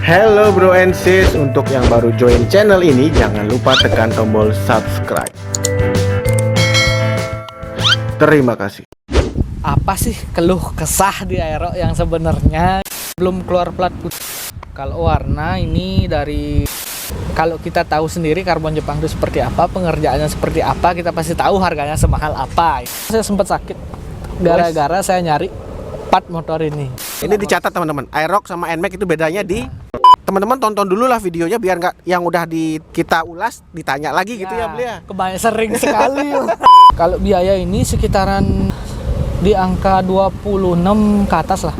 Hello bro and sis, untuk yang baru join channel ini jangan lupa tekan tombol subscribe. Terima kasih. Apa sih keluh kesah di Aerox yang sebenarnya belum keluar plat putih? Kalau warna ini dari, kalau kita tahu sendiri karbon Jepang itu seperti apa, pengerjaannya seperti apa, kita pasti tahu harganya semahal apa. Saya sempat sakit gara-gara saya nyari part motor ini. Ini dicatat teman-teman, Aerox sama NMAX itu bedanya di, teman-teman tonton dulu lah videonya biar nggak yang udah kita ulas ditanya lagi gitu ya beli ya. Kebanyakan sering sekali. Kalau biaya ini sekitaran di angka 26 ke atas lah.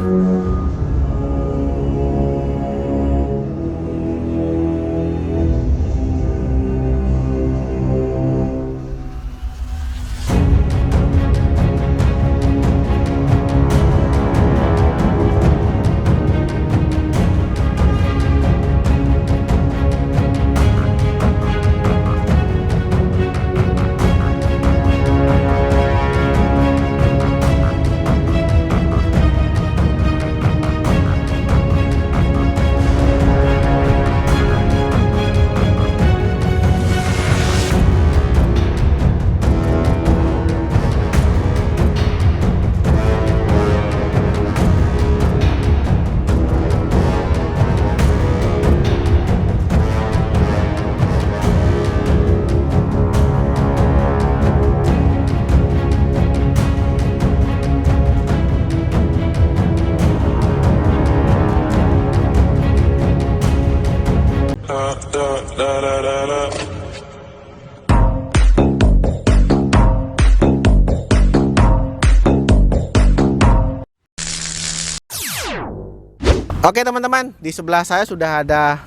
Oke teman-teman, di sebelah saya sudah ada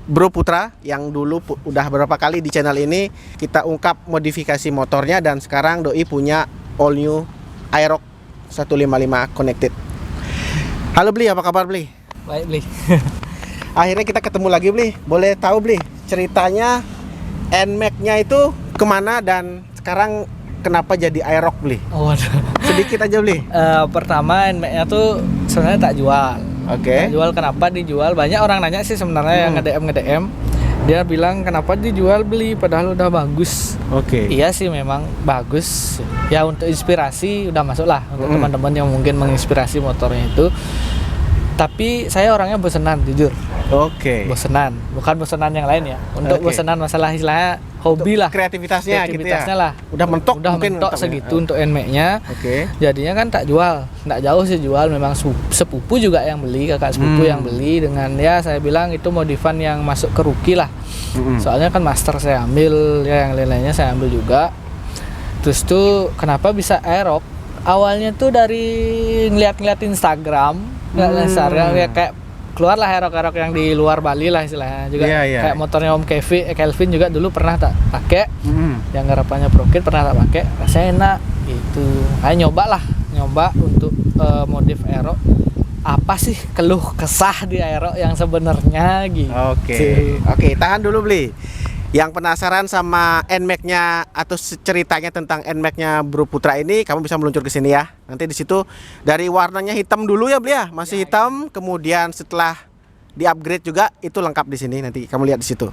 Bro Putra yang dulu udah beberapa kali di channel ini kita ungkap modifikasi motornya, dan sekarang Doi punya all new Aerox 155 connected. Halo Bli, apa kabar Bli? Baik Bli. Akhirnya kita ketemu lagi Bli. Boleh tahu Bli ceritanya NMAX-nya itu kemana dan sekarang kenapa jadi Aerox Bli? Oh, waduh. Sedikit aja Bli. Pertama NMAX-nya tuh sebenarnya tak jual. Oke. Jual kenapa dijual? Banyak orang nanya sih sebenarnya yang nge-DM. Dia bilang kenapa dijual Bli padahal udah bagus. Oke. Iya sih memang bagus. Ya untuk inspirasi udah masuk lah untuk teman-teman yang mungkin menginspirasi motornya itu. Tapi saya orangnya bosenan jujur. Oke. Bosenan, bukan bosenan yang lain ya. Untuk bosenan masalah istilahnya hobi lah. Kreativitasnya gitu ya. lah. Udah mentok Udah mungkin mentok segitu untuk NMAX-nya. Oke. Jadinya kan tak jual, nggak jauh sih jual. Memang sepupu juga yang beli, kakak sepupu yang beli, dengan ya saya bilang itu modifan yang masuk ke rookie lah. Soalnya kan master saya ambil, ya yang lain-lainnya saya ambil juga. Terus tuh kenapa bisa Aerox? Awalnya tuh dari ngeliat Instagram, ngeliat kayak keluarlah Aerox yang di luar Bali lah istilahnya juga. Kayak motornya Om Kelvin juga dulu pernah tak pakai. Yang garapannya Pro-Kit pernah tak pakai, rasanya enak gitu. Ayo nyoba untuk modif Aerox. Apa sih keluh kesah di Aerox yang sebenarnya gitu. Oke, tahan dulu Bli. Yang penasaran sama NMAX-nya atau ceritanya tentang NMAX-nya Bro Putra ini, kamu bisa meluncur ke sini ya. Nanti di situ dari warnanya hitam dulu ya Bli ya, masih hitam. Kemudian setelah di-upgrade juga itu lengkap di sini. Nanti kamu lihat di situ.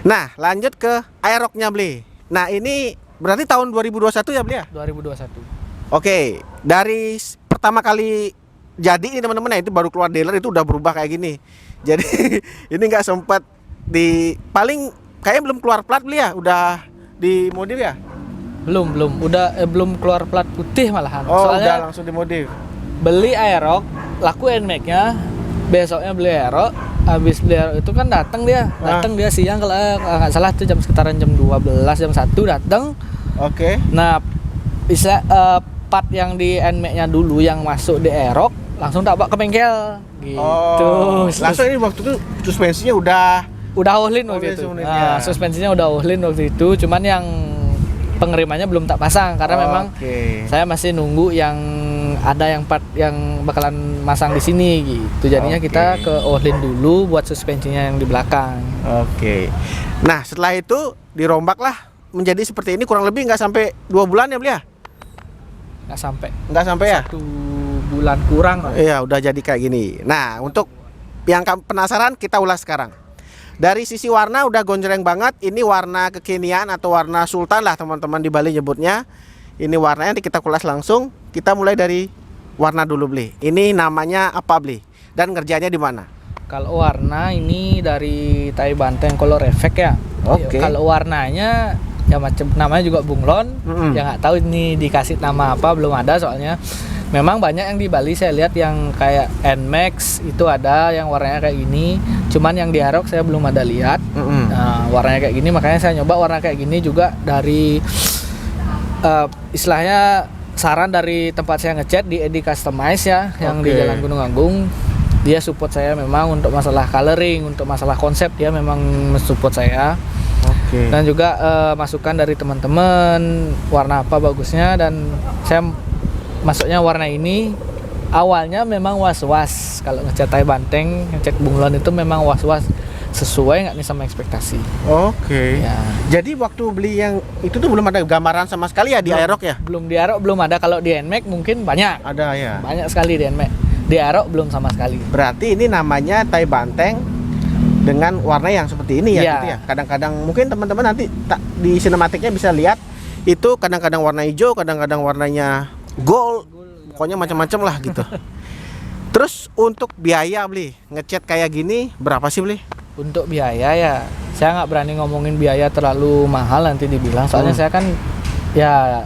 Nah, lanjut ke Aerox-nya Bli. Nah, ini berarti tahun 2021 ya Bli ya? 2021. Oke, dari pertama kali jadi ini teman-teman ya, itu baru keluar dealer itu udah berubah kayak gini. Jadi ini nggak sempat di paling kayaknya belum keluar plat Bli ya, udah dimodif ya? Belum, belum keluar plat putih malahan. Oh, soalnya udah langsung dimodif. Beli Aerox, laku NMAX-nya, besoknya beli Aerox, habis beli Aerox itu kan datang dia siang kalau nggak salah itu sekitaran jam 12, jam 1 datang. Oke. Nah, bisa part yang di NMAX-nya dulu yang masuk di Aerox langsung tak bawa ke bengkel gitu. Oh, langsung ini waktu itu suspensinya udah all-in waktu itu. Nah, suspensinya udah all-in waktu itu, cuman yang pengerimannya belum tak pasang karena memang saya masih nunggu yang ada yang part yang bakalan masang di sini gitu. Jadinya kita ke all-in dulu buat suspensinya yang di belakang. Nah, setelah itu dirombak lah menjadi seperti ini, kurang lebih nggak sampai 2 bulan ya Beli ya? Nggak sampai ya? 1 bulan kurang lah. Iya, udah jadi kayak gini. Nah, untuk yang kamu penasaran kita ulas sekarang. Dari sisi warna udah gonjreng banget. Ini warna kekinian atau warna sultan lah teman-teman di Bali nyebutnya. Ini warnanya nanti kita kulas langsung. Kita mulai dari warna dulu Bli. Ini namanya apa Bli? Dan ngerjainnya di mana? Kalau warna ini dari Tai Banteng Color Effect ya. Oke. Kalau warnanya ya macam namanya juga bunglon. Ya nggak tahu ini dikasih nama apa, belum ada soalnya. Memang banyak yang di Bali saya lihat yang kayak Nmax itu ada yang warnanya kayak gini. Cuman yang di Arox saya belum ada lihat. Nah, warnanya kayak gini, makanya saya nyoba warna kayak gini juga dari istilahnya saran dari tempat saya ngecat di Edi Customize ya, yang di Jalan Gunung Agung. Dia support saya memang untuk masalah coloring, untuk masalah konsep dia memang mensupport saya. Dan juga masukan dari teman-teman warna apa bagusnya, dan saya masuknya warna ini. Awalnya memang was-was kalau ngecat Tai Banteng, ngecat bunglon itu memang was-was, sesuai nggak nih sama ekspektasi. Ya. Jadi waktu beli yang itu tuh belum ada gambaran sama sekali ya di Aerox ya? Belum di Aerox belum ada. Kalau di Nmax mungkin banyak. Ada ya. Banyak sekali di Nmax. Di Aerox belum sama sekali. Berarti ini namanya Tai Banteng dengan warna yang seperti ini ya, gitu ya. Kadang-kadang mungkin teman-teman nanti di sinematiknya bisa lihat itu kadang-kadang warna hijau, kadang-kadang warnanya gold. Pokoknya macam-macam lah gitu. Terus untuk biaya Bli, ngecat kayak gini berapa sih Bli? Untuk biaya ya, saya nggak berani ngomongin biaya terlalu mahal nanti dibilang. Soalnya saya kan ya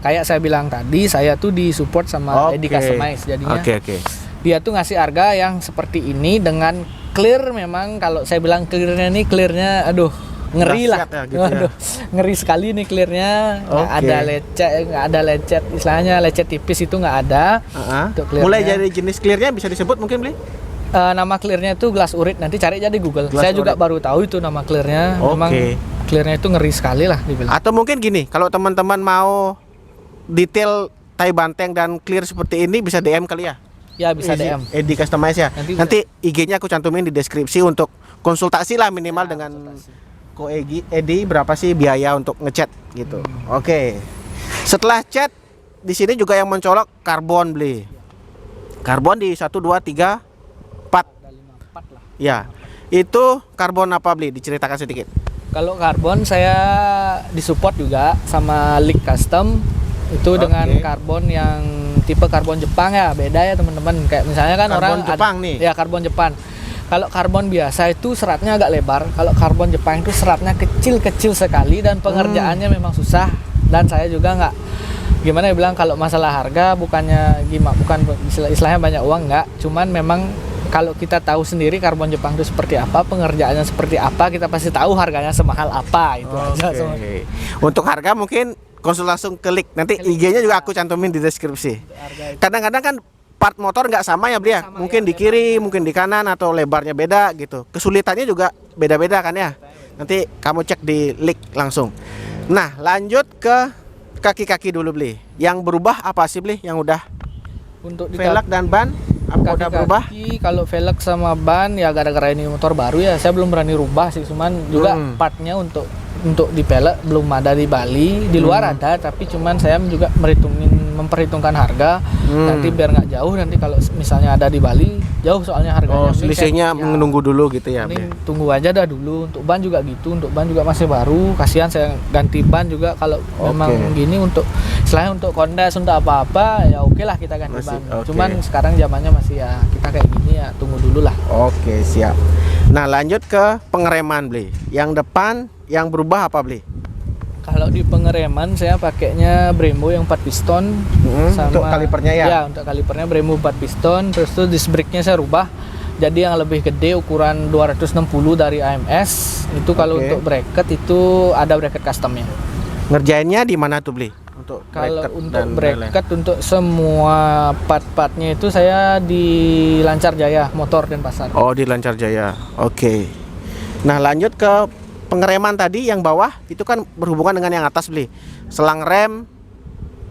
kayak saya bilang tadi, saya tuh disupport sama Edi Customize. Jadinya dia tuh ngasih harga yang seperti ini dengan clear. Memang kalau saya bilang clearnya aduh ngeri lah ya, gitu ya. Ngeri sekali nih clearnya. Nggak ada lecet, istilahnya lecet tipis itu nggak ada. Mulai dari jenis clearnya bisa disebut mungkin Bli? Nama clearnya itu glass urit, nanti cari aja di Google. Saya juga baru tahu itu nama clearnya. Memang clearnya itu ngeri sekali lah dibilang. Atau mungkin gini, kalau teman-teman mau detail Tai Banteng dan clear seperti ini bisa DM kali ya? Ya bisa DM Edi Customize ya. Nanti IG-nya aku cantumin di deskripsi untuk konsultasi lah minimal dengan Ko Edi berapa sih biaya untuk ngecat gitu. Setelah cat di sini juga yang mencolok karbon Bli. Karbon di 1 2 3 4 lah. Ya. Itu karbon apa Bli? Diceritakan sedikit. Kalau karbon saya disupport juga sama Leak Custom. Itu dengan karbon yang tipe karbon Jepang ya, beda ya teman-teman. Kayak misalnya kan karbon orang Jepang nih. Ya, karbon Jepang. Kalau karbon biasa itu seratnya agak lebar. Kalau karbon Jepang itu seratnya kecil-kecil sekali dan pengerjaannya memang susah. Dan saya juga nggak gimana ya bilang, kalau masalah harga bukan istilahnya banyak uang, nggak. Cuman memang kalau kita tahu sendiri karbon Jepang itu seperti apa, pengerjaannya seperti apa, kita pasti tahu harganya semahal apa itu aja. Untuk harga mungkin konsul langsung klik. Nanti IG-nya juga aku cantumin di deskripsi. Kadang-kadang kan part motor nggak sama ya Bli ya, mungkin di kiri, mungkin di kanan, atau lebarnya beda gitu. Kesulitannya juga beda-beda kan ya. Nanti kamu cek di link langsung. Nah, lanjut ke kaki-kaki dulu Bli. Yang berubah apa sih Bli? Yang udah untuk velg dan ban apa udah berubah? Kalau velg sama ban ya gara-gara ini motor baru ya, saya belum berani rubah sih. Cuman juga partnya untuk di pelek belum ada di Bali. Di luar ada, tapi cuman saya juga memperhitungkan harga nanti biar nggak jauh. Nanti kalau misalnya ada di Bali jauh soalnya harganya. Selisihnya menunggu dulu gitu ya. Ini tunggu aja dah dulu. Untuk ban juga gitu, untuk ban juga masih baru. Kasihan saya ganti ban juga kalau memang gini untuk selain untuk kondes untuk apa-apa ya oke lah kita ganti ban. Cuman sekarang zamannya masih ya kita kayak gini ya tunggu dulu lah. Siap. Nah, lanjut ke pengereman Bli. Yang depan yang berubah apa Bli? Kalau di pengereman saya pakainya Brembo yang 4 piston sama untuk kalipernya ya? Ya, untuk kalipernya Brembo 4 piston. Terus tuh disc brake-nya saya rubah jadi yang lebih gede, ukuran 260 dari AMS. Itu kalau untuk bracket itu ada bracket customnya. Ngerjainnya di mana tuh Bli? Kalau untuk bracket untuk semua part-partnya itu saya di Lancar Jaya Motor Denpasar. Di Lancar Jaya. Nah, lanjut ke pengereman tadi yang bawah itu kan berhubungan dengan yang atas Bli. Selang rem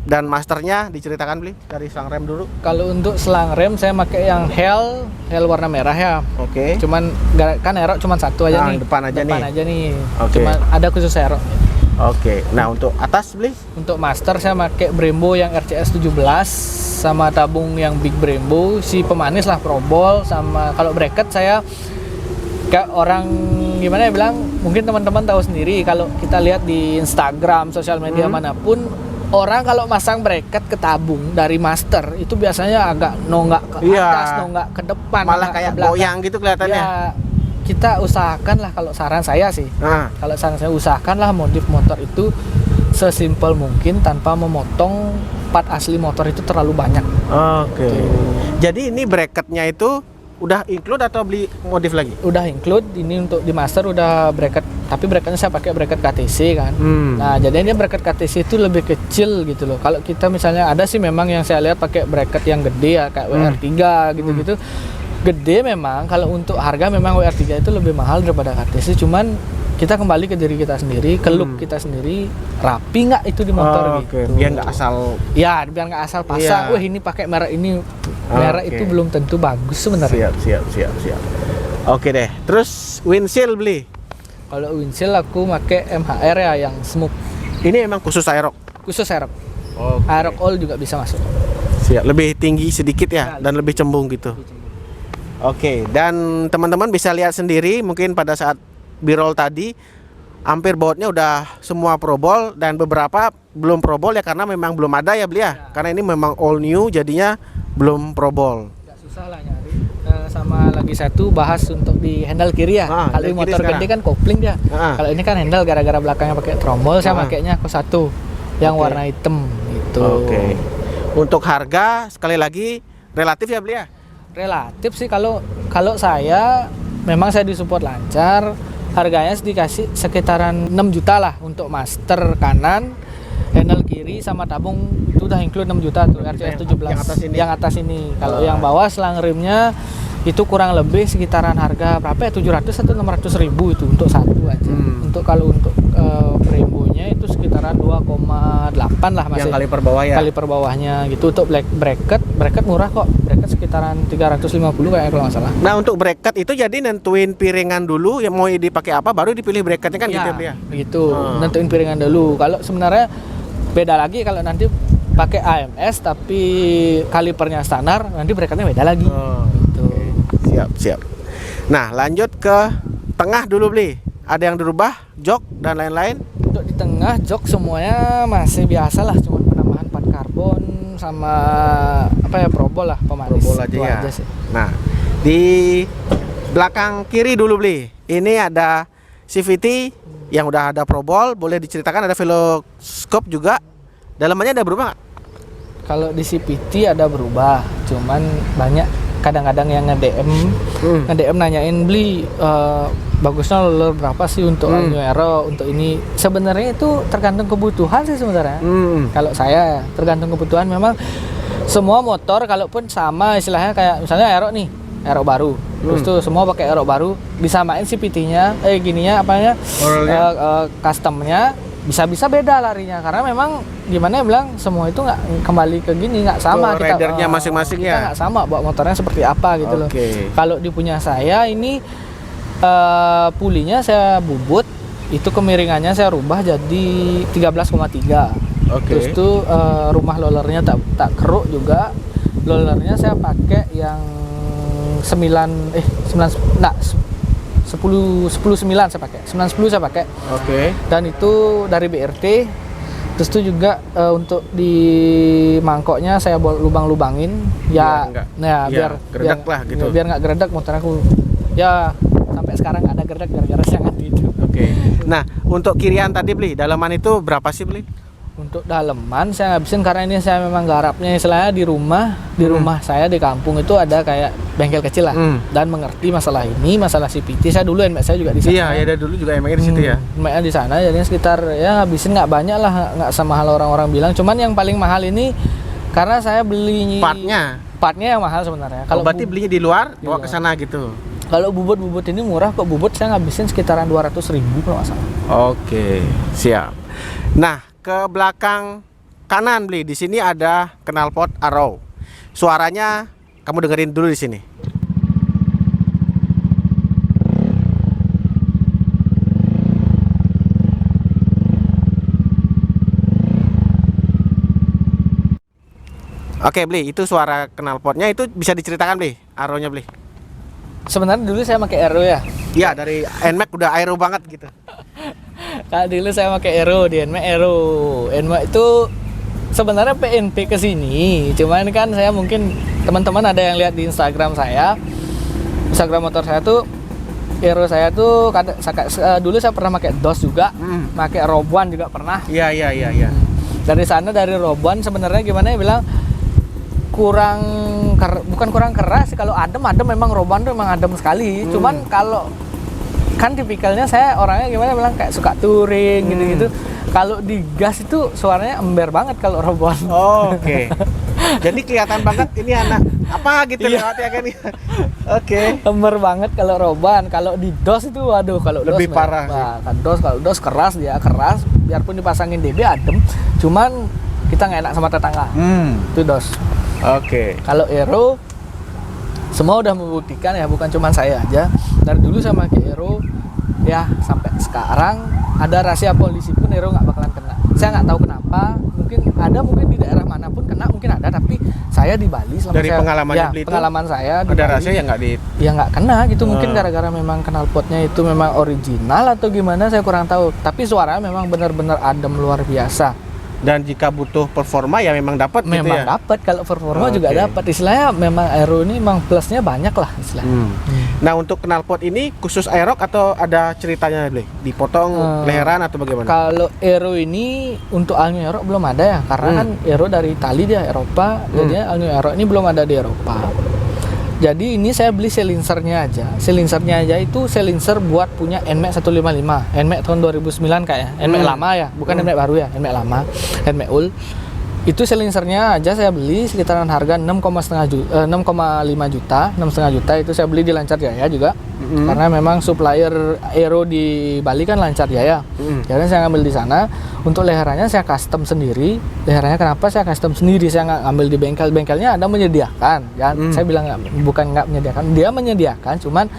dan masternya diceritakan Bli, dari selang rem dulu. Kalau untuk selang rem saya pakai yang Hell warna merah ya. Cuman kan Aerox cuma satu aja nih. Depan aja nih. Cuma ada khusus Aerox. Oke. Nah, untuk atas beli? Untuk master saya pakai Brembo yang RCS 17 sama tabung yang Big Brembo, si pemanis lah probol, sama kalau bracket saya kayak orang gimana ya bilang, mungkin teman-teman tahu sendiri kalau kita lihat di Instagram, sosial media manapun, orang kalau masang bracket ke tabung dari master itu biasanya agak nonggak ke atas, nonggak ke depan, malah kayak goyang gitu kelihatannya. Ya, kita usahakan lah, kalau saran saya sih, kalau saran saya usahakan lah modif motor itu sesimpel mungkin tanpa memotong part asli motor itu terlalu banyak. Oke. Jadi ini bracketnya itu udah include atau beli modif lagi? Udah include, ini untuk di master udah bracket, tapi bracketnya saya pakai bracket KTC kan. Nah, jadinya bracket KTC itu lebih kecil gitu loh. Kalau kita misalnya ada sih memang yang saya lihat pakai bracket yang gede ya kayak WR3 gitu-gitu. Gede memang, kalau untuk harga memang WR3 itu lebih mahal daripada KTC, cuman kita kembali ke diri kita sendiri, ke look kita sendiri, rapi nggak itu di motor gitu. Biar nggak asal. Ya, biar nggak asal pasang. Wah, ini pakai merek ini, merek itu belum tentu bagus sebenarnya. Siap. Oke deh. Terus windshield beli? Kalau windshield aku pakai MHR ya yang smoke. Ini emang khusus Aerox? Khusus Aerox. Aerox All juga bisa masuk. Siap. Lebih tinggi sedikit ya, dan lebih cembung gitu. Oke, dan teman-teman bisa lihat sendiri mungkin pada saat birol tadi hampir bautnya udah semua probol dan beberapa belum probol ya karena memang belum ada ya beli ya. Karena ini memang all new jadinya belum probol. Gak susah lah nyari. Sama lagi satu bahas untuk di handle kiri ya. Kalau motor gede kan kopling ya. Kalau ini kan handle gara-gara belakangnya pakai trommel, saya pakainya ke satu yang warna hitam gitu. Oke. Untuk harga sekali lagi relatif ya beli ya. Relatif sih, kalau saya memang saya disupport lancar, harganya dikasih sekitaran 6 juta lah untuk master kanan, handle kiri sama tabung itu udah include 6 juta tuh RCS 17 yang atas ini. Kalau yang bawah selang rimnya itu kurang lebih sekitaran harga berapa ya, 700 atau 600 ribu itu untuk satu aja. Untuk kalau untuk Brembo-nya itu sekitaran 2,8 lah masih. Yang kaliper bawah ya. Kaliper bawahnya gitu. Untuk bracket murah kok. Bracket sekitaran 350 kayaknya kalau nggak salah. Nah, untuk bracket itu jadi nentuin piringan dulu yang mau dipakai apa baru dipilih bracketnya kan gitu ya. Begitu. Nentuin piringan dulu. Kalau sebenarnya beda lagi kalau nanti pakai AMS tapi kalipernya standar, nanti bracketnya beda lagi. Gitu. Siap. Nah, lanjut ke tengah dulu beli. Ada yang dirubah, jok dan lain-lain? Untuk di tengah jok semuanya masih biasa lah, cuma penambahan part karbon sama apa ya, probol lah, pemanis. Probol aja ya. Sih. Nah, di belakang kiri dulu beli. Ini ada CVT yang udah ada probol, boleh diceritakan ada veloscope juga. Dalamannya ada berubah nggak? Kalau di CVT ada berubah, cuman banyak kadang-kadang yang nge-DM nanyain beli bagusnya roller berapa sih untuk New Aero, untuk ini. Sebenarnya itu tergantung kebutuhan sih sebenarnya. Kalau saya tergantung kebutuhan, memang semua motor kalaupun sama istilahnya kayak misalnya Aero nih, Aero baru. Terus tuh semua pakai Aero baru, disamain CVT-nya, custom-nya bisa beda larinya karena memang gimana ya bilang, semua itu nggak kembali ke gini, nggak sama kita ridernya masing-masing ya, kita nggak sama bawa motornya seperti apa gitu loh. Kalau di punya saya ini pulinya saya bubut, itu kemiringannya saya rubah jadi 13,3. Terus tuh rumah lollernya tak keruk juga, lollernya saya pakai yang 10 9 saya pakai. 910 saya pakai. Dan itu dari BRT. Terus itu juga untuk di mangkoknya saya lubang-lubangin ya, biar geredek lah gitu. Biar nggak geredek motor aku. Ya sampai sekarang nggak ada geredek gara-gara sangat itu. Nah, untuk kirian tadi beli, dalaman itu berapa sih beli? Untuk daleman saya ngabisin karena ini saya memang garapnya istilahnya di rumah saya di kampung itu ada kayak bengkel kecil lah, dan mengerti masalah ini, masalah CVT. Saya dulu NMAX saya juga di sana. Iya, dulu juga NMAX di situ ya. NMAX di sana, jadi sekitar ya ngabisin nggak banyak lah, nggak semahal orang-orang bilang. Cuman yang paling mahal ini karena saya beli partnya yang mahal sebenarnya. Kalau berarti belinya di luar, bawa ke sana gitu. Kalau bubut ini murah kok, bubut saya ngabisin sekitaran 200.000 kalau nggak salah. Siap. Nah, ke belakang kanan beli, di sini ada knalpot Arrow. Suaranya kamu dengerin dulu di sini. Oke, Bli, itu suara knalpotnya itu bisa diceritakan, Bli, aeronya, Bli. Sebenarnya dulu saya pakai aero ya. Iya, dari NMAX udah aero banget gitu. Kalau dulu saya pakai aero, di NMAX aero. NMAX itu sebenarnya PNP ke sini. Cuman kan saya mungkin teman-teman ada yang lihat di Instagram saya. Instagram motor saya tuh aero saya tuh dulu saya pernah pakai DOS juga, pakai Rob One juga pernah. Iya. Dari sana dari Rob One sebenarnya gimana ya bilang bukan kurang keras sih, kalau adem memang Rob One tuh memang adem sekali. Cuman kalau kan tipikalnya saya orangnya gimana bilang kayak suka touring gitu-gitu. Kalau di gas itu suaranya ember banget kalau Rob One. Oh, oke. Jadi kelihatan banget ini anak apa gitu lewat ya kan. Oke. Ember banget kalau Rob One. Kalau di DOS itu waduh, kalau lebih DOS parah sih. Kalau DOS keras, dia keras biarpun dipasangin DB adem. Cuman kita nggak enak sama tetangga. Itu DOS. Oke. Kalau Aero semua udah membuktikan ya, bukan cuma saya aja. Dari dulu saya pakai Aero ya sampai sekarang ada rahasia polisi pun Aero nggak bakalan kena. Saya nggak tahu kenapa. Mungkin di daerah manapun kena, mungkin ada, tapi saya di Bali selama Dari pengalamannya Bli itu, pengalaman saya di ada Bali, rahasia yang nggak di ya nggak kena gitu. Mungkin gara-gara memang knalpotnya itu memang original atau gimana saya kurang tahu. Tapi suaranya memang benar-benar adem luar biasa. dan jika butuh performa ya memang dapat gitu Memang ya. dapat, kalau performa juga Oke. dapat. Istilahnya memang Aero ini memang plusnya banyak lah istilahnya. Nah, untuk knalpot ini khusus aerok atau ada ceritanya, Bli? Dipotong leheran atau bagaimana? Kalau Aero ini untuk All New Aero belum ada ya, karena kan Aero dari Itali dia Eropa, jadinya All New Aero ini belum ada di Eropa. Jadi ini saya beli silencernya aja. Silencernya aja itu silencer buat punya NMAX 155. NMAX tahun 2009 kayaknya. NMAX lama ya, bukan NMAX baru ya, NMAX lama, NMAX UL. Itu silencernya aja saya beli sekitaran harga 6,5 juta. 6,5 juta itu saya beli di Lancar Jaya juga. Karena memang supplier Aero di Bali kan Lancar Jaya. Jadi saya ngambil di sana. Untuk leherannya saya custom sendiri. Leherannya kenapa saya custom sendiri? Saya nggak ngambil di bengkel. Bengkelnya ada menyediakan. Ya, saya bilang bukan nggak menyediakan. Dia menyediakan, cuman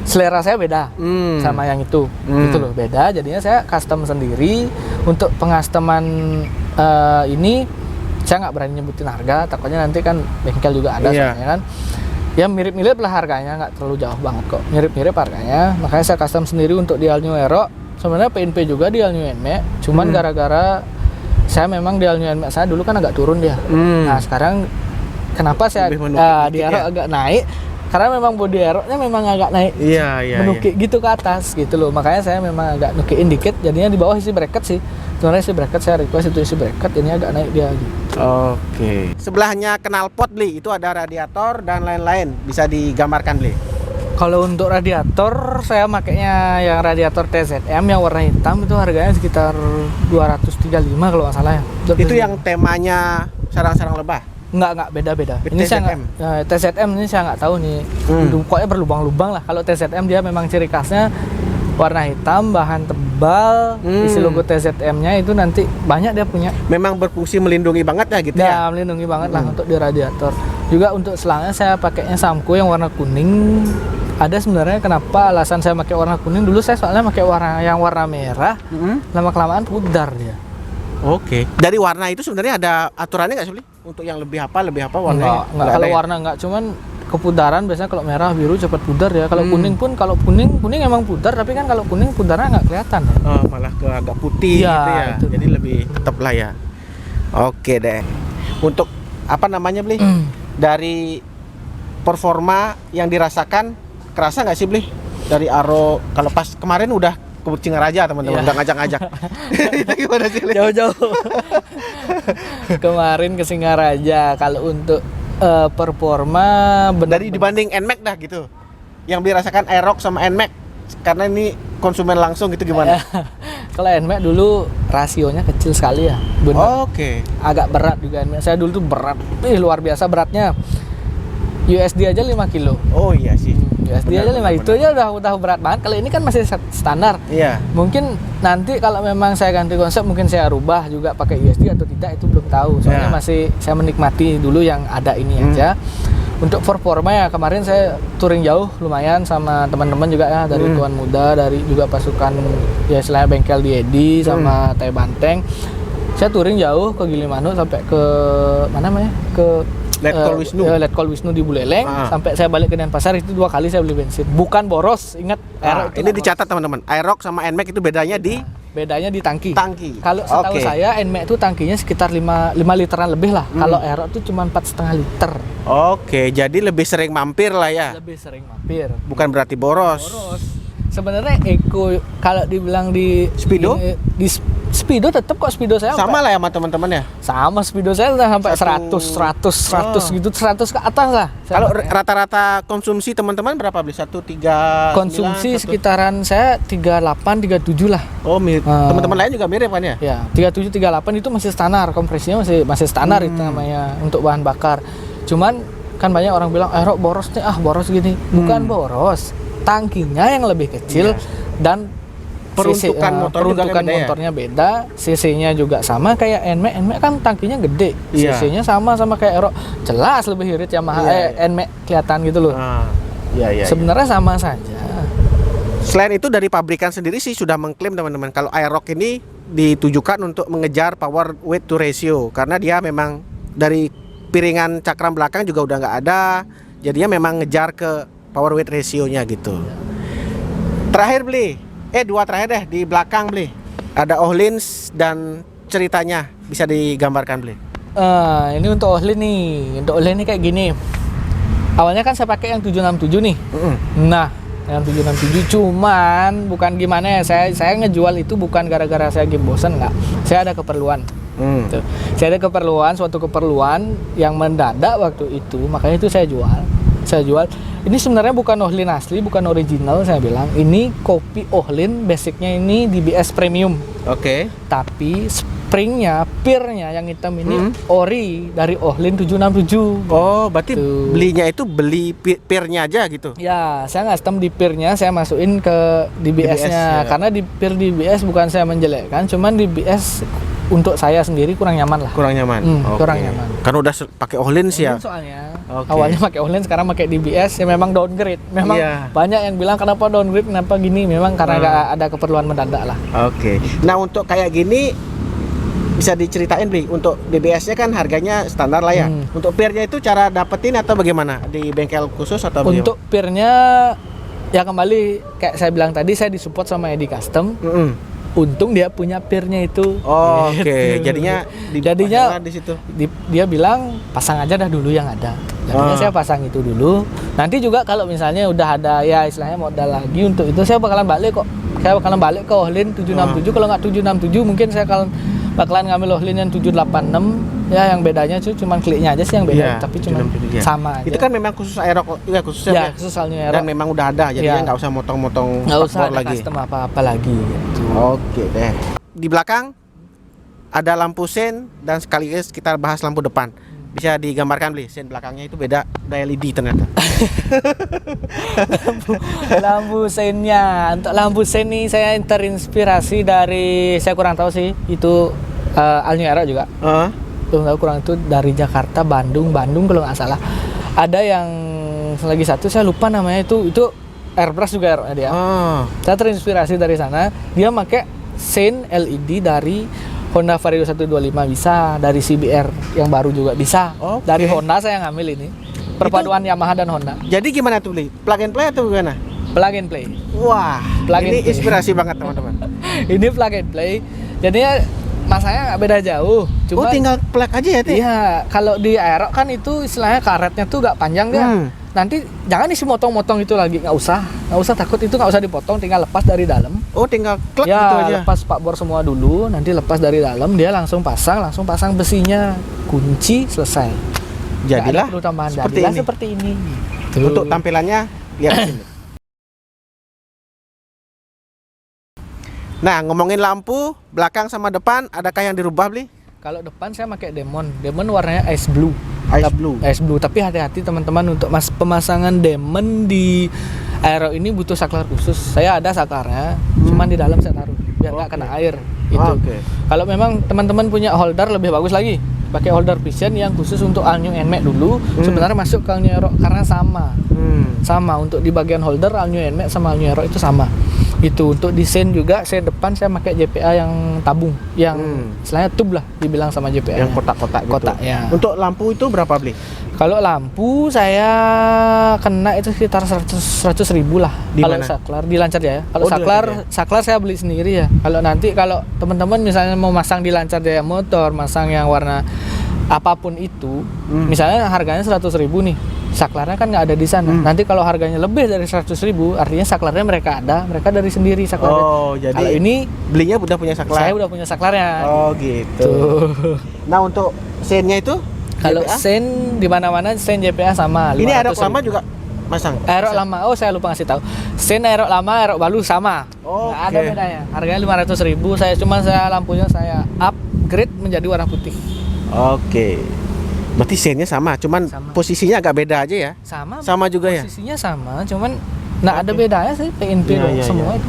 selera saya beda sama yang itu. Gitu loh, beda. Jadinya saya custom sendiri. Untuk pengustoman ini saya nggak berani nyebutin harga. Takutnya nanti kan bengkel juga ada soalnya kan. Ya mirip-mirip lah harganya, nggak terlalu jauh banget kok. Mirip-mirip harganya. Makanya saya custom sendiri untuk di All New Aero. Sebenarnya PNP juga di All New NMAX, cuman gara-gara saya memang di All New NMAX saya dulu kan agak turun dia. Nah sekarang kenapa saya di Aero agak naik? Karena memang body Aero-nya memang agak naik, menukik gitu ke atas gitu loh. Makanya saya memang agak nukiin dikit, jadinya di bawah isi bracket sih. Sebenarnya isi bracket saya request itu isi bracket, ini agak naik dia gitu. Oke. Sebelahnya knalpot, Bli, itu ada radiator dan lain-lain. Bisa digambarkan, Bli? Kalau untuk radiator saya makainya yang radiator TZM yang warna hitam, itu harganya sekitar 235 kalau nggak salah ya. Itu yang temanya sarang-sarang lebah? Enggak beda-beda. Ini TZM? saya nggak, TZM ini saya nggak tahu nih. Pokoknya berlubang-lubang lah. Kalau TZM dia memang ciri khasnya warna hitam, bahan tebal, isi logo TZM-nya itu nanti banyak dia punya. Memang berfungsi melindungi banget ya gitu ya? Melindungi banget lah untuk di radiator. Juga untuk selangnya saya pakainya Samco yang warna kuning. Ada sebenarnya kenapa alasan saya pakai warna kuning, dulu saya soalnya pakai warna merah, lama-kelamaan pudar dia. Oke. Dari warna itu sebenarnya ada aturannya nggak sih, Bli? Untuk yang lebih apa warnanya? Enggak kalau warna enggak, cuman kepudaran biasanya kalau merah biru cepat pudar ya. Kalau kuning pun, kalau kuning emang pudar, tapi kan kalau kuning pudarnya nggak kelihatan. Oh, malah ke agak putih ya, gitu ya. Itu. Jadi lebih tetap lah ya. Oke deh. Untuk apa namanya, Bli? Dari performa yang dirasakan, kerasa nggak sih, Bli? Dari Aro, kalau pas kemarin udah ke Singaraja teman-teman, udah ngajak-ngajak. Itu gimana sih, Bli? Jauh-jauh. Kemarin ke Singaraja. Kalau untuk performa dari dibanding NMAX dah gitu, yang dirasakan Aerox sama NMAX, karena ini konsumen langsung gitu gimana? Kalau NMAX dulu rasionya kecil sekali ya. Oke. Agak berat juga NMAX. Saya dulu tuh berat, luar biasa beratnya. USD aja 5 kilo. Oh iya sih. USD aja 5 itu aja udah berat banget. Kalau ini kan masih standar. Iya. Mungkin nanti kalau memang saya ganti konsep, mungkin saya rubah juga pakai USD atau tidak, itu belum tahu. Soalnya masih saya menikmati dulu yang ada ini aja. Untuk performa ya kemarin saya touring jauh lumayan sama teman-teman juga ya, dari Tuan Muda, dari juga pasukan ya istilahnya bengkel di Edi sama Tai Banteng. Saya touring jauh ke Gilimanuk sampai ke mana namanya? Ke Letkol Wisnu. Letkol Wisnu di Buleleng. Sampai saya balik ke Denpasar itu 2 kali saya beli bensin. Bukan boros, ingat. Ini dicatat teman-teman. Aerox sama NMAX itu bedanya di bedanya di tangki. Tangki. Kalau setahu saya NMAX itu tangkinya sekitar 5 literan lebih lah. Kalau Aerox itu cuma 4,5 liter. Oke, jadi lebih sering mampir lah ya. Lebih sering mampir. Bukan berarti boros. Sebenarnya Eco kalau dibilang di Speedo? Di Speedo tetap kok Speedo saya Sama lah ya sama teman-teman ya. sama Speedo saya udah sampai 100 gitu 100 ke atas lah. Kalau rata-rata konsumsi teman-teman berapa beli? 1,39 konsumsi sekitaran saya 38 37 lah. Oh, teman-teman lain juga mirip kan ya? Ya, 37 38 itu masih standar, kompresinya masih standar itu namanya untuk bahan bakar. Cuman kan banyak orang bilang Aerox boros nih, boros gini. Bukan boros. Tangkinya yang lebih kecil dan peruntukan motornya beda, CC-nya juga sama kayak NMAX. NMAX kan tangkinya gede, CC-nya sama kayak Aerox, jelas lebih irit Yamaha. NMAX kelihatan gitu loh. Sebenarnya sama saja. Selain itu dari pabrikan sendiri sih sudah mengklaim teman-teman kalau Aerox ini ditujukan untuk mengejar power weight to ratio karena dia memang dari piringan cakram belakang juga udah nggak ada, jadinya memang ngejar ke power weight ratio-nya gitu. Terakhir beli, 2 terakhir deh di belakang beli. Ada Ohlins dan ceritanya bisa digambarkan beli. Ini untuk Ohlins nih. Untuk Ohlins nih kayak gini. Awalnya kan saya pakai yang 767 nih. Nah, yang 767 cuman bukan gimana ya. Saya ngejual itu bukan gara-gara saya game bosan, enggak. Saya ada keperluan. Tuh. Saya ada suatu keperluan yang mendadak waktu itu, makanya itu saya jual. Ini sebenarnya bukan Ohlins asli, bukan original saya bilang. Ini kopi Ohlins, basicnya ini DBS premium. Oke. Tapi springnya, pirnya yang hitam ini ori dari Ohlins 767. Oh, berarti belinya itu beli pirnya aja gitu? Ya, saya custom di pirnya, saya masukin ke DBS-nya. Karena di pir DBS bukan saya menjelekkan, cuman DBS untuk saya sendiri kurang nyaman lah. Kurang nyaman. Kurang nyaman. Karena udah pakai Ohlins ya. Soalnya awalnya pakai Ohlins, sekarang pakai DBS ya memang downgrade. Memang banyak yang bilang kenapa downgrade, kenapa gini, memang karena nggak ada keperluan mendadak lah. Oke. Nah, untuk kayak gini bisa diceritain Bli, untuk DBS-nya kan harganya standar lah ya. Untuk pirnya itu cara dapetin atau bagaimana? Di bengkel khusus atau bagaimana? Untuk pirnya ya kembali kayak saya bilang tadi, saya disupport sama Edi Custom. Untung dia punya pirnya itu. Oke. Jadinya di situ. Dia bilang pasang aja dah dulu yang ada. Jadinya saya pasang itu dulu. Nanti juga kalau misalnya udah ada ya istilahnya modal lagi untuk itu, saya bakalan balik kok. Saya bakalan balik ke Ohlins 767. Kalau nggak 767 mungkin saya bakalan ngambil Ohlins yang 786. Ya yang bedanya cuma kliknya aja sih yang beda, tapi cuma sama aja. Itu kan memang khusus Aerox ya, khususnya khusus halnya Aerox. Dan memang udah ada, jadinya nggak usah motong-motong, nggak usah ada lagi. custom apa-apa lagi gitu. Oke deh. Di belakang ada lampu sen dan sekaligus kita bahas lampu depan. Bisa digambarkan Bli, sen belakangnya itu beda, udah LED ternyata. lampu sennya, untuk lampu sen nih saya terinspirasi dari, saya kurang tahu sih itu Alnya Aerox juga. Belum tahu, kurang itu dari Jakarta, Bandung kalau nggak salah. Ada yang lagi satu saya lupa namanya, itu airbrush juga dia. Saya terinspirasi dari sana. Dia pakai sen LED dari Honda Vario 125 bisa, dari CBR yang baru juga bisa. Dari Honda saya ngambil ini. Perpaduan Yamaha dan Honda. Jadi gimana tuh Bli? Plug and play atau gimana? Plug and play. Wah, ini inspirasi banget teman-teman. Ini plug and play. Jadinya masanya nggak beda jauh. Cuma tinggal plug aja ya, Teh? Iya, kalau di Aerox kan itu istilahnya karetnya tuh nggak panjang dia. Nanti jangan isi motong-motong itu lagi, nggak usah takut itu, nggak usah dipotong, tinggal lepas dari dalam. Tinggal klek ya, gitu aja. Lepas spakbor semua dulu, nanti lepas dari dalam, dia langsung pasang besinya, kunci, selesai. Jadilah seperti ini. Untuk tampilannya lihat sini. Nah, ngomongin lampu belakang sama depan, adakah yang dirubah Bli? Kalau depan saya pakai Demon warnanya ice blue. Ice blue, tapi hati-hati teman-teman, untuk pemasangan Demon di Aerox ini butuh saklar khusus. Saya ada saklarnya, cuman di dalam saya taruh biar nggak kena air. Itu. Kalau memang teman-teman punya holder lebih bagus lagi. pakai holder piston yang khusus untuk all new NMAX dulu. Sebenarnya masuk ke all new Aerox karena sama untuk di bagian holder all new NMAX sama all new Aerox itu sama. Itu untuk desain juga, saya depan saya pakai JPA yang tabung, yang istilahnya tube lah dibilang sama JPA. Yang kotak-kotak gitu. Kotak ya. Untuk lampu itu berapa beli? Kalau lampu saya kena itu sekitar 100 ribu lah. Di Kalau mana? saklar di Lancar Jaya. Kalau Oh, di saklar Lancar Jaya. saklar saya beli sendiri ya. Kalau nanti kalau teman-teman misalnya mau masang di Lancar Jaya motor, masang yang warna apapun itu, misalnya harganya 100 ribu nih. Saklarnya kan nggak ada di sana. Nanti kalau harganya lebih dari 100 ribu, artinya saklarnya mereka dari sendiri saklarnya. Oh, jadi Kalau ini belinya udah punya saklar. saya udah punya saklarnya. Oh, gitu. Tuh. Nah, untuk sen-nya itu Kalau JPA? sen di mana-mana sen JPA sama. Ini 500 Aerox lama ribu. juga masang. Aerox lama, oh saya lupa ngasih tahu. Sen Aerox lama, Aerox baru sama. Oke. Nggak ada bedanya. Harganya 500 ribu. Saya lampunya saya upgrade menjadi warna putih. Oke. Berarti sennya sama, cuman Sama. posisinya agak beda aja ya. Sama juga ya? posisinya sama, cuman nggak ada bedanya sih PNP Iya, iya, semua iya. itu.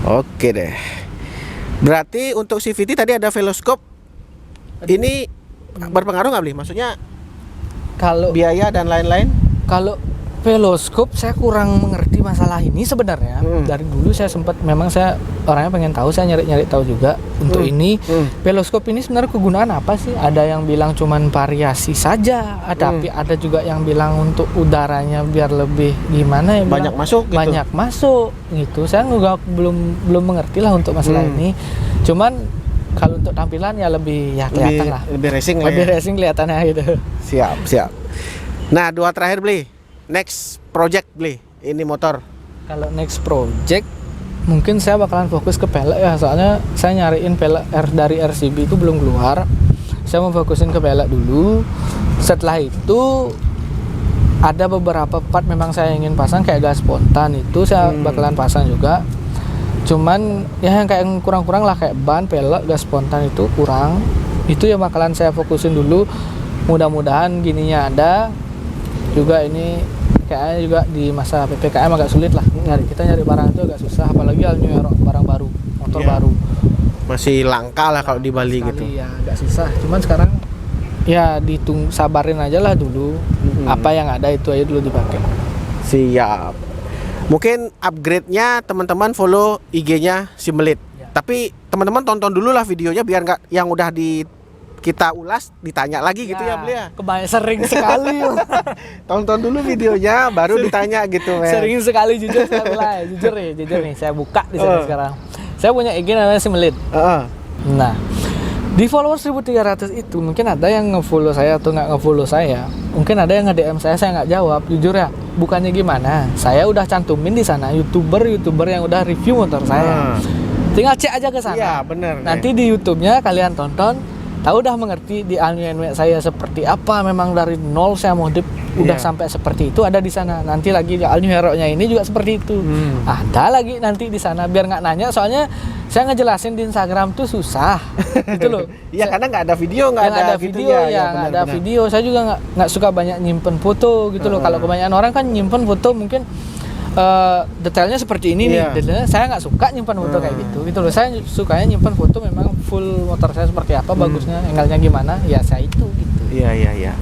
Oke deh. Berarti untuk CVT tadi ada veloscope. Ini berpengaruh nggak beli? Maksudnya Kalau biaya dan lain-lain? kalau veloscope saya kurang mengerti masalah ini sebenarnya. Dari dulu saya sempat, memang saya orangnya pengen tahu, saya nyari-nyari tahu juga untuk ini. Veloscope ini sebenarnya kegunaan apa sih? Ada yang bilang cuman variasi saja, tapi ada juga yang bilang untuk udaranya biar lebih gimana ya? Banyak bilang, masuk gitu. banyak masuk gitu. Saya juga belum mengerti lah untuk masalah ini. Cuman kalau untuk tampilan ya lebih ya kelihatan lah. Lebih racing lah Lebih ya. racing kelihatannya gitu. Siap. Nah, dua terakhir beli. Next project beli. Ini motor. Kalau next project mungkin saya bakalan fokus ke pelek ya, soalnya saya nyariin pelek dari RCB itu belum keluar. Saya mau fokusin ke pelek dulu. Setelah itu ada beberapa part memang saya ingin pasang kayak gas spontan, itu saya bakalan pasang juga. Cuman ya yang kayak kurang-kurang lah, kayak ban, pelek, gas spontan itu kurang. Itu yang bakalan saya fokusin dulu. Mudah-mudahan gininya ada. Juga ini kayaknya juga di masa PPKM agak sulit lah. Kita nyari barang itu agak susah, apalagi all new Aerox, barang baru, motor Iya. baru. Masih langka lah kalau di Bali Sekali gitu. ya agak susah. Cuman sekarang ya sabarin aja lah dulu. Apa yang ada itu aja dulu dipakai. Siap. Mungkin upgrade-nya teman-teman follow IG-nya si Melit. Ya. Tapi teman-teman tonton dulu lah videonya biar nggak yang udah kita ulas ditanya lagi gitu ya beli ya. Kebanyakan sering sekali. Tonton dulu videonya baru ditanya gitu men. Sering sekali jujur saya mulai. Jujur nih saya buka di sini sekarang. Saya punya IG namanya si Melit. Nah, di follower 1300 itu mungkin ada yang nge-follow saya atau nggak nge-follow saya. Mungkin ada yang nge-DM saya nggak jawab. Jujur ya, bukannya gimana. Saya udah cantumin di sana YouTuber yang udah review motor saya. Tinggal cek aja ke sana. Iya, bener. Nanti di YouTube-nya kalian tonton, tahu udah mengerti di all new NMAX saya seperti apa. Memang dari nol saya modif udah sampai seperti itu, ada di sana. Nanti lagi di all new Aerox-nya ini juga seperti itu. Ada lagi nanti di sana, biar nggak nanya, soalnya saya ngejelasin di Instagram tuh susah gitu loh. Iya, karena nggak ada video, nggak ada video ya, nggak ada video. Saya juga nggak suka banyak nyimpen foto gitu loh. Kalau kebanyakan orang kan nyimpen foto mungkin detailnya seperti ini nih. Detailnya saya nggak suka nyimpan foto kayak gitu loh. Saya sukanya nyimpan foto memang full motor saya seperti apa, bagusnya, angle-nya gimana, ya saya itu gitu. Iya.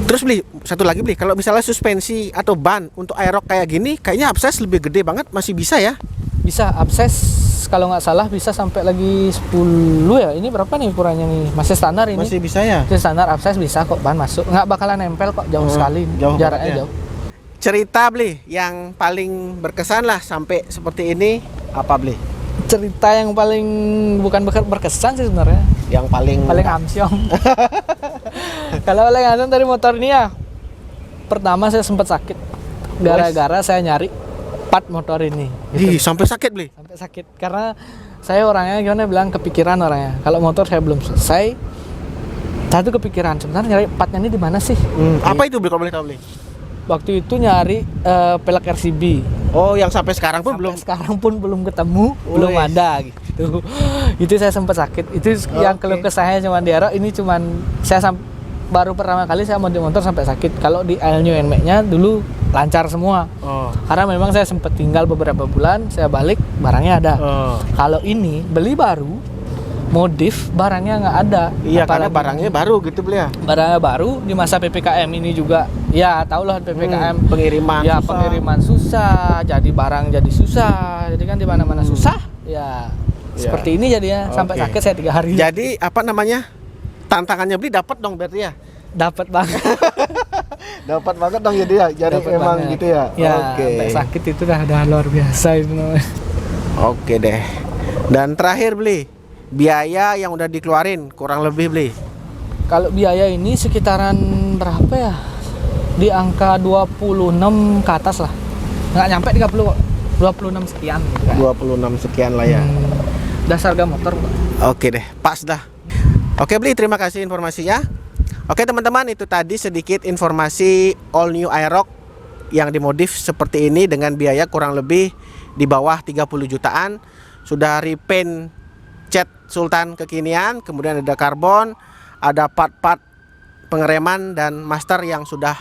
Terus beli satu lagi beli, kalau misalnya suspensi atau ban untuk Aerox kayak gini, kayaknya abses lebih gede banget, masih bisa ya? Bisa abses kalau nggak salah bisa sampai lagi 10 ya. Ini berapa nih ukurannya nih? Masih standar ini. Masih bisa ya? Masih standar abses bisa kok, ban masuk. Nggak bakalan nempel kok, jauh sekali. Jauh Jaraknya banget ya. jauh. Cerita beli yang paling berkesan lah sampai seperti ini apa beli? Cerita yang paling bukan berkesan sih sebenarnya. Yang paling amsyong. Kalau paling amsyong dari motor ini ya, pertama saya sempat sakit gara-gara saya nyari part motor ini. Ih, sampai sakit beli? Sampai sakit karena saya orangnya gimana bilang, kepikiran orangnya. Kalau motor saya belum selesai, satu kepikiran sebenarnya nyari partnya ini di mana sih? Apa itu beli, kalau boleh tahu beli? Waktu itu nyari pelek RCB. Oh, yang sampai sekarang pun Sekarang pun belum ketemu, belum ada gitu. Itu saya sempat sakit. Itu yang keluh kesahnya cuma di Aerox ini, cuman saya baru pertama kali saya modif motor sampai sakit. Kalau di all new NMAX-nya dulu lancar semua. Karena memang saya sempat tinggal beberapa bulan, saya balik barangnya ada. Kalau ini beli baru, modif barangnya nggak ada. Iya, karena Apalagi barangnya baru gitu beli ya. barangnya baru di masa PPKM ini juga, ya tau lah PPKM, Pengiriman ya susah. pengiriman susah, jadi barang jadi susah, jadi kan di mana-mana susah, ya seperti ini jadinya. Sampai Oke. sakit saya 3 hari. Jadi apa namanya, tantangannya beli dapat dong berarti ya. Dapat banget. Dapat banget dong jadi ya. Jadi Dapet emang banget. gitu ya. Ya, Oke. sampai sakit itu dah luar biasa itu namanya. Oke deh. Dan terakhir beli, biaya yang udah dikeluarin kurang lebih beli. Kalau biaya ini sekitaran berapa ya? Di angka 26 ke atas lah. Nggak nyampe 30 kok. 26 sekian gitu kan. 26 sekian lah ya. Dasar harga motor, Pak. Oke deh, pas dah. Oke beli, terima kasih informasinya. Oke teman-teman, itu tadi sedikit informasi all new Aerox yang dimodif seperti ini dengan biaya kurang lebih di bawah 30 jutaan. Sudah repaint cat Sultan kekinian, kemudian ada karbon, ada part-part pengereman dan master yang sudah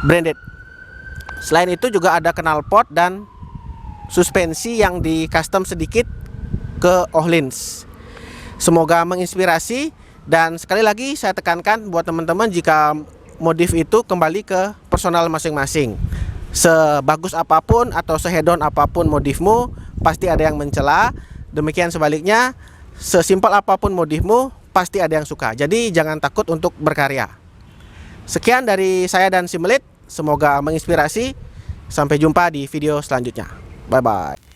branded. Selain itu juga ada knalpot dan suspensi yang di custom sedikit ke Ohlins. Semoga menginspirasi, dan sekali lagi saya tekankan buat teman-teman, jika modif itu kembali ke personal masing-masing. Sebagus apapun atau sehedon apapun modifmu, pasti ada yang mencela. Demikian sebaliknya, sesimpel apapun modifmu, pasti ada yang suka. Jadi jangan takut untuk berkarya. Sekian dari saya dan Simelit, semoga menginspirasi. Sampai jumpa di video selanjutnya. Bye bye.